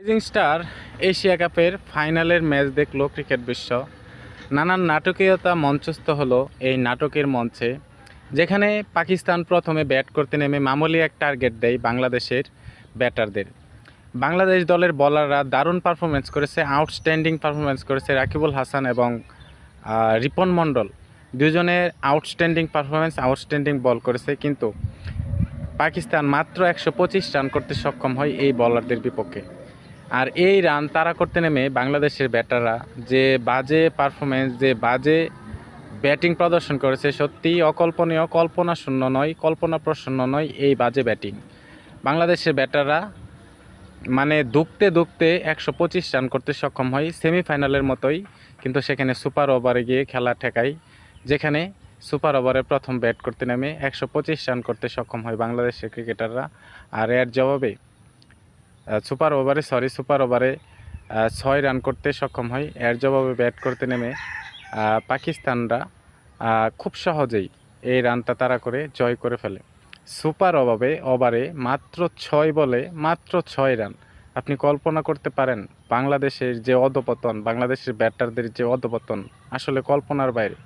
Rising star Asia কাপের ফাইনালের match দেখলো ক্রিকেট বিশ্ব। নানান নাটকীয়তা মঞ্চস্থ হলো এই নাটকের মঞ্চে, যেখানে পাকিস্তান প্রথমে ব্যাট করতে নেমে মামুলি এক টার্গেট দেয় বাংলাদেশের ব্যাটারদের। বাংলাদেশ দলের বলাররা দারুণ পারফরমেন্স করেছে, আউটস্ট্যান্ডিং পারফরমেন্স করেছে। রাকিবুল হাসান এবং রিপন মণ্ডল দুজনের আউটস্ট্যান্ডিং পারফরমেন্স, আউটস্ট্যান্ডিং বল করেছে, কিন্তু পাকিস্তান মাত্র 125 রান করতে সক্ষম হয় এই বলারদের বিপক্ষে। আর এই রান তারা করতে নেমে বাংলাদেশের ব্যাটাররা যে বাজে পারফরমেন্স, যে বাজে ব্যাটিং প্রদর্শন করেছে, সত্যিই অকল্পনীয়, কল্পনাশূন্য নয়, কল্পনাপ্রসন্ন নয় এই বাজে ব্যাটিং। বাংলাদেশের ব্যাটাররা মানে দুঃখতে দুঃখতে 125 রান করতে সক্ষম হয় সেমিফাইনালের মতোই, কিন্তু সেখানে সুপার ওভারে গিয়ে খেলা ঠেকায়, যেখানে সুপার ওভারে প্রথম ব্যাট করতে নেমে 125 রান করতে সক্ষম হয় বাংলাদেশের ক্রিকেটাররা। আর এর জবাবে সুপার ওভারে 6 রান করতে সক্ষম হয়। এর জবাবে ব্যাট করতে নেমে পাকিস্তানরা খুব সহজেই এই রানটা তাড়া করে জয় করে ফেলে। সুপার ওভারে মাত্র 6 বলে মাত্র 6 রান। আপনি কল্পনা করতে পারেন বাংলাদেশের যে অধপতন, বাংলাদেশের ব্যাটারদের যে অধপতন আসলে কল্পনার বাইরে।